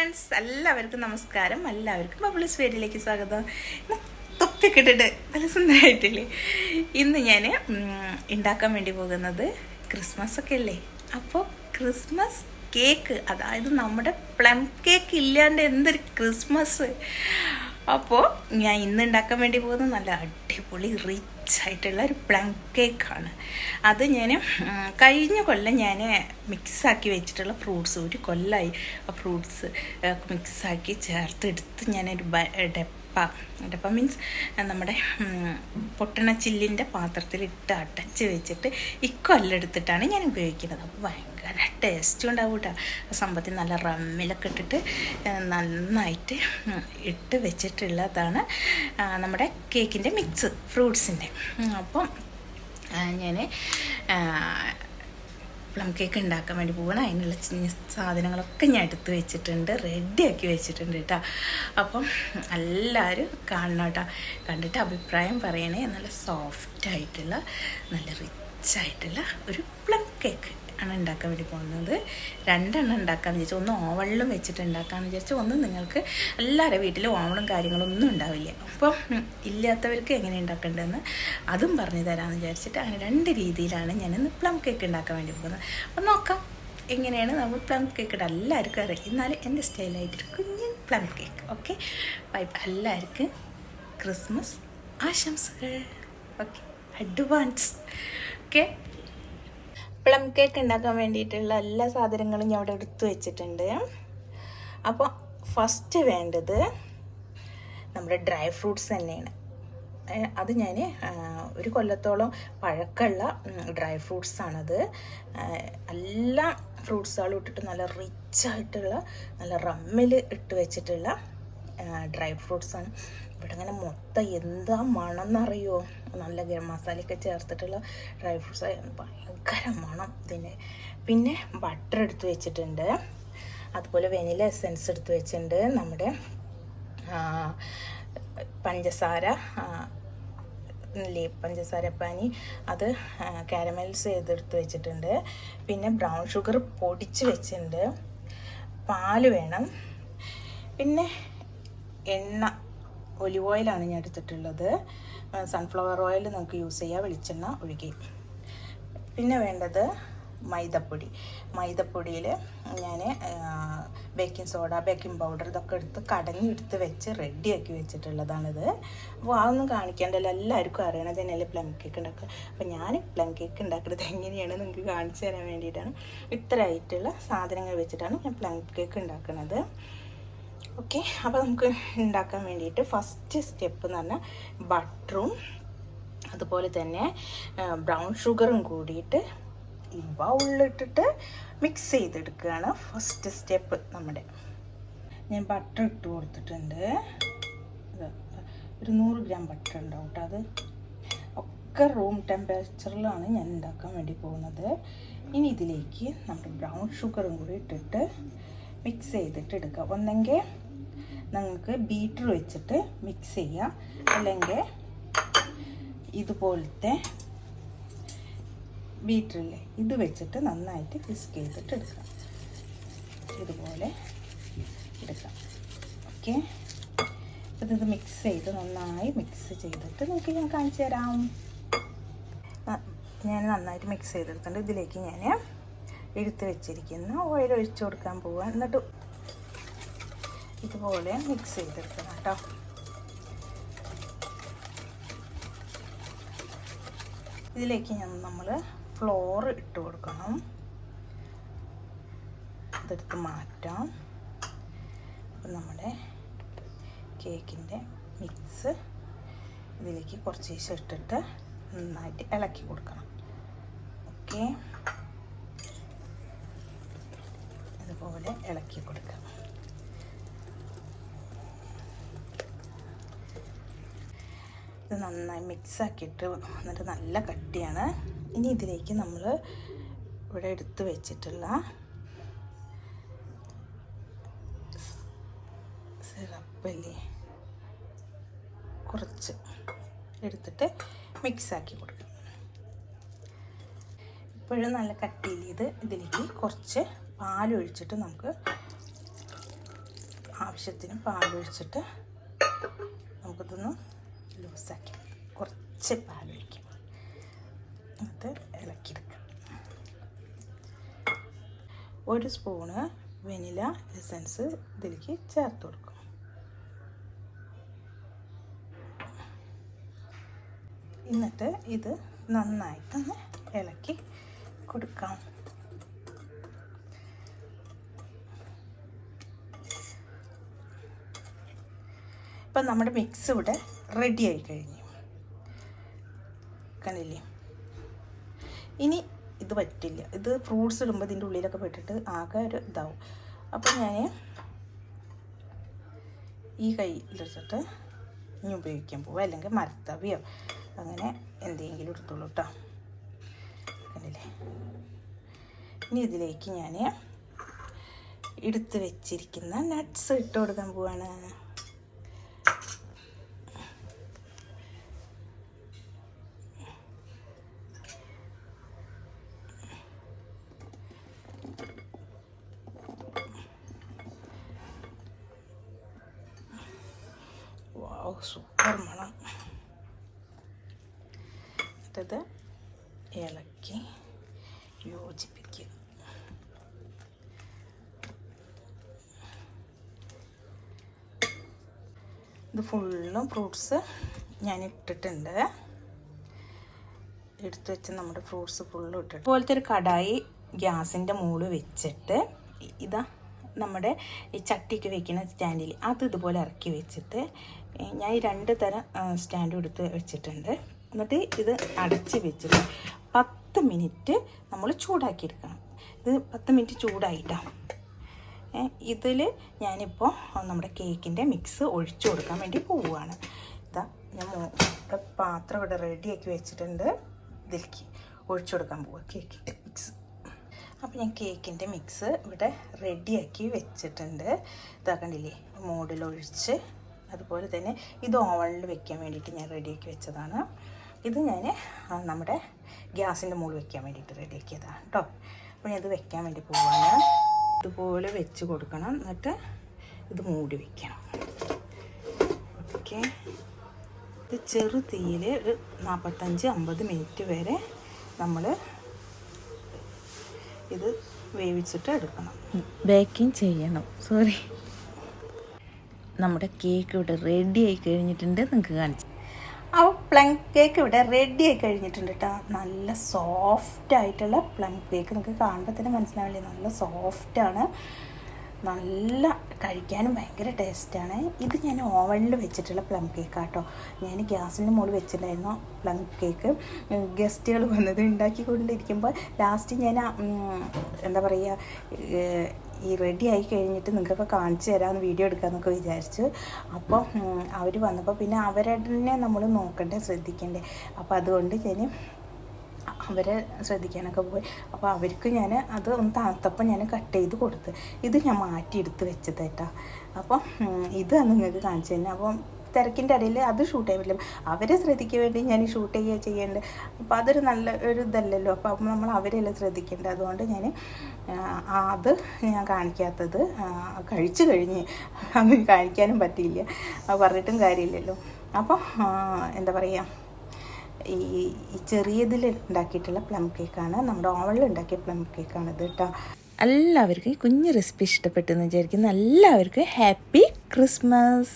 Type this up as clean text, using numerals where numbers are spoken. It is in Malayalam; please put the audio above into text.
ഫ്രണ്ട്സ്, എല്ലാവർക്കും നമസ്കാരം. എല്ലാവർക്കും ബബിൾസ് വീഡിയോയിലേക്ക് സ്വാഗതം. തൊപ്പിയൊക്കെ ഇട്ടിട്ട് നല്ല സുന്ദരമായിട്ടില്ലേ? ഇന്ന് ഞാൻ ഉണ്ടാക്കാൻ വേണ്ടി പോകുന്നത് ക്രിസ്മസ് ഒക്കെ അല്ലേ. അപ്പോൾ ക്രിസ്മസ് കേക്ക്, അതായത് നമ്മുടെ പ്ലം കേക്ക് ഇല്ലാണ്ട് എന്തൊരു ക്രിസ്മസ്. അപ്പോൾ ഞാൻ ഇന്ന് ഉണ്ടാക്കാൻ വേണ്ടി പോകുന്നത് നല്ല അടിപൊളി റിച്ച് ആയിട്ടുള്ള ഒരു പ്ലം കേക്കാണ്. അത് ഞാൻ കഴിഞ്ഞ കൊല്ലം ഞാൻ മിക്സാക്കി വെച്ചിട്ടുള്ള ഫ്രൂട്ട്സ്, ഒരു കൊല്ലമായി ആ ഫ്രൂട്ട്സ് മിക്സാക്കി ചേർത്തെടുത്ത് ഞാനൊരു ഡപ്പ മീൻസ് നമ്മുടെ പൊട്ടണ ചില്ലിൻ്റെ പാത്രത്തിലിട്ട് അടച്ച് വെച്ചിട്ട് ഇക്കൊല്ലം എടുത്തിട്ടാണ് ഞാൻ ഉപയോഗിക്കുന്നത്. അപ്പോൾ ഭയങ്കര ടേസ്റ്റും ഉണ്ടാവും കേട്ടോ. സംഭവത്തിൽ നല്ല റമ്മിലൊക്കെ ഇട്ടിട്ട് നന്നായിട്ട് ഇട്ട് വെച്ചിട്ടുള്ളതാണ് നമ്മുടെ കേക്കിൻ്റെ മിക്സ് ഫ്രൂട്ട്സിൻ്റെ. അപ്പം ഞാൻ പ്ലം കേക്ക് ഉണ്ടാക്കാൻ വേണ്ടി പോകണം. അതിനുള്ള സാധനങ്ങളൊക്കെ ഞാൻ എടുത്ത് വെച്ചിട്ടുണ്ട്, റെഡിയാക്കി വെച്ചിട്ടുണ്ട് കേട്ടോ. അപ്പം എല്ലാവരും കാണണം കേട്ടോ. കണ്ടിട്ട് അഭിപ്രായം പറയണേ. നല്ല സോഫ്റ്റായിട്ടുള്ള നല്ല റിച്ചായിട്ടുള്ള ഒരു പ്ലം കേക്ക് ആണ് ഉണ്ടാക്കാൻ വേണ്ടി പോകുന്നത്. രണ്ടെണ്ണം ഉണ്ടാക്കാമെന്ന് വിചാരിച്ചു. ഒന്ന് ഓവണിലും വെച്ചിട്ട് ഉണ്ടാക്കാമെന്ന് വിചാരിച്ചു. ഒന്ന് നിങ്ങൾക്ക് എല്ലാവരുടെ വീട്ടിലും ഓവണും കാര്യങ്ങളൊന്നും ഉണ്ടാവില്ല. അപ്പോൾ ഇല്ലാത്തവർക്ക് എങ്ങനെ ഉണ്ടാക്കേണ്ടതെന്ന് അതും പറഞ്ഞു തരാമെന്ന് വിചാരിച്ചിട്ട് അങ്ങനെ രണ്ട് രീതിയിലാണ് ഞാനിന്ന് പ്ലം കേക്ക് ഉണ്ടാക്കാൻ വേണ്ടി പോകുന്നത്. അപ്പോൾ നോക്കാം എങ്ങനെയാണ് നമ്മൾ പ്ലം കേക്ക് ഇടാൻ. എല്ലാവർക്കും അറിയാം, എന്നാലും എൻ്റെ സ്റ്റൈലായിട്ടൊരു കുഞ്ഞൻ പ്ലം കേക്ക്. Okay, bye. എല്ലാവർക്കും ക്രിസ്മസ് ആശംസകൾ. Okay, advance. Okay, plum cake ഉണ്ടാക്കാൻ വേണ്ടിയിട്ടുള്ള എല്ലാ സാധനങ്ങളും ഞാൻ അവിടെ എടുത്ത് വെച്ചിട്ടുണ്ട്. അപ്പോൾ ഫസ്റ്റ് വേണ്ടത് നമ്മുടെ ഡ്രൈ ഫ്രൂട്ട്സ് തന്നെയാണ്. അത് ഞാൻ ഒരു കൊല്ലത്തോളം പഴക്കമുള്ള ഡ്രൈ ഫ്രൂട്ട്സാണത്. എല്ലാ ഫ്രൂട്ട്സുകളും ഇട്ടിട്ട് നല്ല റിച്ചായിട്ടുള്ള നല്ല റമ്മിൽ ഇട്ട് വെച്ചിട്ടുള്ള ഡ്രൈ ഫ്രൂട്ട്സാണ്. ഇവിടെ ഇങ്ങനെ മൊത്തം എന്താ മണം എന്നറിയോ, നല്ല ഗരം മസാലയൊക്കെ ചേർത്തിട്ടുള്ള ഡ്രൈ ഫ്രൂട്ട്സ്, ഭയങ്കര മണം ഇതിന്. പിന്നെ ബട്ടർ എടുത്ത് വെച്ചിട്ടുണ്ട്, അതുപോലെ വെനില എസൻസ് എടുത്ത് വെച്ചിട്ടുണ്ട്, നമ്മുടെ പഞ്ചസാര പഞ്ചസാര പാനി അത് കാരമലൈസ് ചെയ്തെടുത്ത് വെച്ചിട്ടുണ്ട്. പിന്നെ ബ്രൗൺ ഷുഗർ പൊടിച്ച് വെച്ചിട്ടുണ്ട്. പാല് വേണം. പിന്നെ എണ്ണ, ഒലിവ് ഓയിലാണ് ഞാൻ എടുത്തിട്ടുള്ളത്. സൺഫ്ലവർ ഓയിൽ നമുക്ക് യൂസ് ചെയ്യാം, വെളിച്ചെണ്ണ ഒഴുകി. പിന്നെ വേണ്ടത് മൈദപ്പൊടിയിൽ ഞാൻ ബേക്കിംഗ് സോഡ, ബേക്കിംഗ് പൗഡർ ഇതൊക്കെ എടുത്ത് കടഞ്ഞെടുത്ത് വെച്ച് റെഡിയാക്കി വെച്ചിട്ടുള്ളതാണിത്. അപ്പോൾ അതൊന്നും കാണിക്കേണ്ടല്ലോ, എല്ലാവർക്കും അറിയണത് തന്നെയല്ലേ പ്ലം കേക്ക് ഉണ്ടാക്കുക. അപ്പോൾ ഞാൻ പ്ലം കേക്ക് ഉണ്ടാക്കുന്നത് എങ്ങനെയാണ് നിങ്ങൾക്ക് കാണിച്ചു തരാൻ വേണ്ടിയിട്ടാണ്. ഇത്രയായിട്ടുള്ള സാധനങ്ങൾ വെച്ചിട്ടാണ് ഞാൻ പ്ലം കേക്ക് ഉണ്ടാക്കുന്നത്. ഓക്കെ, അപ്പോൾ നമുക്ക് ഉണ്ടാക്കാൻ വേണ്ടിയിട്ട് ഫസ്റ്റ് സ്റ്റെപ്പ് എന്ന് പറഞ്ഞാൽ ബട്ടറും അതുപോലെ തന്നെ ബ്രൗൺ ഷുഗറും കൂടിയിട്ട് ഈ ബൗളിലിട്ടിട്ട് മിക്സ് ചെയ്തെടുക്കുകയാണ് ഫസ്റ്റ് സ്റ്റെപ്പ് നമ്മുടെ. ഞാൻ ബട്ടർ ഇട്ട് കൊടുത്തിട്ടുണ്ട്. ഒരു 100 ഗ്രാം ബട്ടർ ഉണ്ടാവും കേട്ടോ. അത് ഒക്കെ റൂം ടെമ്പറേച്ചറിലാണ് ഞാൻ ഉണ്ടാക്കാൻ വേണ്ടി പോകുന്നത്. ഇനി ഇതിലേക്ക് നമ്മുടെ ബ്രൗൺ ഷുഗറും കൂടി ഇട്ടിട്ട് മിക്സ് ചെയ്തിട്ട് എടുക്കുക. ഒന്നെങ്കിൽ നിങ്ങൾക്ക് ബീറ്റർ വെച്ചിട്ട് മിക്സ് ചെയ്യാം, അല്ലെങ്കിൽ ഇതുപോലത്തെ ബീറ്ററില്ലേ ഇത് വെച്ചിട്ട് നന്നായിട്ട് വിസ്ക് ചെയ്തിട്ട് എടുക്കാം. ഇതുപോലെ എടുക്കാം. ഓക്കെ, അപ്പോൾ ഇത് മിക്സ് ചെയ്ത് നന്നായി മിക്സ് ചെയ്തിട്ട് നിങ്ങൾക്ക് ഞാൻ കാണിച്ചു തരാം. ഞാൻ നന്നായിട്ട് മിക്സ് ചെയ്തെടുത്തിട്ടുണ്ട്. ഇതിലേക്ക് ഞാൻ എടുത്ത് വെച്ചിരിക്കുന്ന ഓയിൽ ഒഴിച്ചു കൊടുക്കാൻ പോവാം. എന്നിട്ട് ഇതുപോലെ മിക്സ് ചെയ്തെടുക്കണം കേട്ടോ. ഇതിലേക്ക് നമ്മൾ ഫ്ലോർ ഇട്ട് കൊടുക്കണം. ഇതെടുത്ത് മാറ്റാം. അപ്പം നമ്മുടെ കേക്കിൻ്റെ മിക്സ് ഇതിലേക്ക് കുറച്ച് ശേഷം ഇട്ടിട്ട് നന്നായിട്ട് ഇളക്കി കൊടുക്കണം. ഓക്കെ, ഇതുപോലെ ഇളക്കി കൊടുക്കാം. ഇത് നന്നായി മിക്സാക്കിയിട്ട് എന്നിട്ട് നല്ല കട്ടിയാണ്. ഇനി ഇതിലേക്ക് നമ്മൾ ഇവിടെ എടുത്ത് വെച്ചിട്ടുള്ള സിറപ്പല്ലേ കുറച്ച് എടുത്തിട്ട് മിക്സാക്കി കൊടുക്കാം. ഇപ്പോഴും നല്ല കട്ടിയിൽ ഇതിലേക്ക് കുറച്ച് പാലൊഴിച്ചിട്ട് നമുക്ക് ആവശ്യത്തിന് പാലൊഴിച്ചിട്ട് നമുക്കിതൊന്ന് ലൂസാക്കി കുറച്ച് പാലൊഴിക്കാം. അത് ഇളക്കിയെടുക്കാം. 1 സ്പൂണ് വെനില എസൻസ് ഇതിലേക്ക് ചേർത്ത് കൊടുക്കും. എന്നിട്ട് ഇത് നന്നായിട്ടൊന്ന് ഇളക്കി കൊടുക്കാം. ഇപ്പം നമ്മുടെ മിക്സ് ഇവിടെ റെഡി ആയി കഴിഞ്ഞു. കണ്ടില്ലേ? ഇനി ഇത് പറ്റില്ല, ഇത് ഫ്രൂട്ട്സ് ഇടുമ്പോൾ ഇതിൻ്റെ ഉള്ളിലൊക്കെ പെട്ടിട്ട് ആകെ ഒരു ഇതാവും. അപ്പം ഞാൻ ഈ കയ്യിലെടുത്തിട്ട് ഇനി ഉപയോഗിക്കാൻ പോവുക, അല്ലെങ്കിൽ മരത്തവിയോ അങ്ങനെ എന്തെങ്കിലും എടുത്തോളൂ കേട്ടോ. കണ്ടില്ലേ? ഇനി ഇതിലേക്ക് ഞാൻ എടുത്ത് വെച്ചിരിക്കുന്ന നട്ട്സ് ഇട്ട് കൊടുക്കാൻ പോവാണ്. വാവ്, സൂപ്പർ മണം. ഇത് ഇളക്കി യോജിപ്പിക്കുക. ഇത് ഫുള്ളും ഫ്രൂട്ട്സ് ഞാൻ ഇട്ടിട്ടുണ്ട്. എടുത്തു വെച്ച് നമ്മുടെ ഫ്രൂട്ട്സ് ഫുള്ളും ഇട്ടിട്ട് ഇതുപോലത്തെ ഒരു കടായി ഗ്യാസിൻ്റെ മുകളിൽ വെച്ചിട്ട് ഇതാ നമ്മുടെ ഈ ചട്ടിക്ക് വെക്കുന്ന സ്റ്റാൻഡിൽ അത് ഇതുപോലെ ഇറക്കി വെച്ചിട്ട് ഞാൻ ഈ 2 തരം സ്റ്റാൻഡും എടുത്ത് വെച്ചിട്ടുണ്ട്. എന്നിട്ട് ഇത് അടച്ച് വെച്ചിട്ട് 10 മിനിറ്റ് നമ്മൾ ചൂടാക്കിയെടുക്കണം. ഇത് 10 മിനിറ്റ് ചൂടായിട്ടാണ്. ഇതിൽ ഞാനിപ്പോൾ നമ്മുടെ കേക്കിൻ്റെ മിക്സ് ഒഴിച്ചു കൊടുക്കാൻ വേണ്ടി പോവുകയാണ്. ഇതാ ഞാൻ പാത്രം ഇവിടെ റെഡിയാക്കി വെച്ചിട്ടുണ്ട്. ഇതിലേക്ക് ഒഴിച്ചു കൊടുക്കാൻ പോവുക കേക്കിൻ്റെ മിക്സ്. അപ്പോൾ ഞാൻ കേക്കിൻ്റെ മിക്സ് ഇവിടെ റെഡിയാക്കി വെച്ചിട്ടുണ്ട്. ഇതാക്കണ്ടില്ലേ, മോഡിലൊഴിച്ച്. അതുപോലെ തന്നെ ഇത് ഓവനിൽ വെക്കാൻ വേണ്ടിയിട്ട് ഞാൻ റെഡിയാക്കി വെച്ചതാണ്. ഇത് ഞാൻ നമ്മുടെ ഗ്യാസിൻ്റെ മുകളിൽ വെക്കാൻ വേണ്ടിയിട്ട് റെഡിയാക്കിയതാണ് കേട്ടോ. അപ്പോൾ ഞാൻ ഇത് വെക്കാൻ വേണ്ടി പോവുകയാണ്. ഇതുപോലെ വെച്ച് കൊടുക്കണം, എന്നിട്ട് ഇത് മൂടി വയ്ക്കണം. ഓക്കെ, ഇത് ചെറു തീയിൽ ഒരു 45-50 മിനിറ്റ് വരെ നമ്മൾ ഇത് വേവിച്ചിട്ട് എടുക്കണം, ബേക്കിംഗ് ചെയ്യണം. സോറി, നമ്മുടെ കേക്ക് ഇവിടെ റെഡി ആയി കഴിഞ്ഞിട്ടുണ്ട്. നിങ്ങൾക്ക് കാണിച്ചു. അപ്പോൾ പ്ലം കേക്ക് ഇവിടെ റെഡി ആയി കഴിഞ്ഞിട്ടുണ്ട് കേട്ടോ. നല്ല സോഫ്റ്റായിട്ടുള്ള പ്ലം കേക്ക് നിങ്ങൾക്ക് കാണുമ്പോൾ തന്നെ മനസ്സിലാവില്ലേ, നല്ല സോഫ്റ്റാണ്. നല്ല കഴിക്കാനും ഭയങ്കര ടേസ്റ്റാണ്. ഇത് ഞാൻ ഓവനിൽ വെച്ചിട്ടുള്ള പ്ലം കേക്കാണ് കേട്ടോ. ഞാൻ ഗ്യാസിൻ്റെ മുകളിൽ വെച്ചിട്ടുണ്ടായിരുന്നു പ്ലം കേക്ക്. ഗസ്റ്റുകൾ വന്നത് ഉണ്ടാക്കിക്കൊണ്ടിരിക്കുമ്പോൾ ലാസ്റ്റ് ഞാൻ എന്താ പറയുക, ഈ റെഡി ആയി കഴിഞ്ഞിട്ട് നിങ്ങൾക്കൊക്കെ കാണിച്ചു തരാമെന്ന് വീഡിയോ എടുക്കാമെന്നൊക്കെ വിചാരിച്ചു. അപ്പോൾ അവർ വന്നപ്പോൾ പിന്നെ അവരെ നമ്മൾ നോക്കണ്ടേ, ശ്രദ്ധിക്കണ്ടേ. അപ്പോൾ അതുകൊണ്ട് ഞാൻ അവരെ ശ്രദ്ധിക്കാനൊക്കെ പോയി. അപ്പോൾ അവർക്ക് ഞാൻ അത് ഒന്ന് തണുത്തപ്പോൾ ഞാൻ കട്ട് ചെയ്ത് കൊടുത്ത്. ഇത് ഞാൻ മാറ്റിയെടുത്ത് വെച്ചത് കേട്ടോ. അപ്പം ഇതാണ് നിങ്ങൾക്ക് കാണിച്ചു തന്നെ. അപ്പം തിരക്കിൻ്റെ ഇടയിൽ അത് ഷൂട്ട് ചെയ്യാൻ പറ്റില്ല, അവരെ ശ്രദ്ധിക്കാൻ വേണ്ടി ഞാൻ ഷൂട്ട് ചെയ്യുക ചെയ്യേണ്ടത്. അപ്പോൾ അതൊരു നല്ല ഒരു ഇതല്ലല്ലോ. അപ്പോൾ നമ്മൾ അവരെല്ലാം ശ്രദ്ധിക്കേണ്ടത്. അതുകൊണ്ട് ഞാൻ അത് ഞാൻ കാണിക്കാത്തത് കഴിച്ചു കഴിഞ്ഞ് അത് കാണിക്കാനും പറ്റിയില്ല, പറഞ്ഞിട്ടും കാര്യമില്ലല്ലോ. അപ്പോൾ എന്താ പറയുക, ഈ ചെറിയതിൽ ഉണ്ടാക്കിയിട്ടുള്ള പ്ലം കേക്കാണ്, നമ്മുടെ ഓവനിൽ ഉണ്ടാക്കിയ പ്ലം കേക്കാണ് ഇത് കേട്ടോ. എല്ലാവർക്കും ഈ കുഞ്ഞു റെസിപ്പി ഇഷ്ടപ്പെട്ടെന്ന് വിചാരിക്കുന്നു. എല്ലാവർക്കും ഹാപ്പി ക്രിസ്മസ്.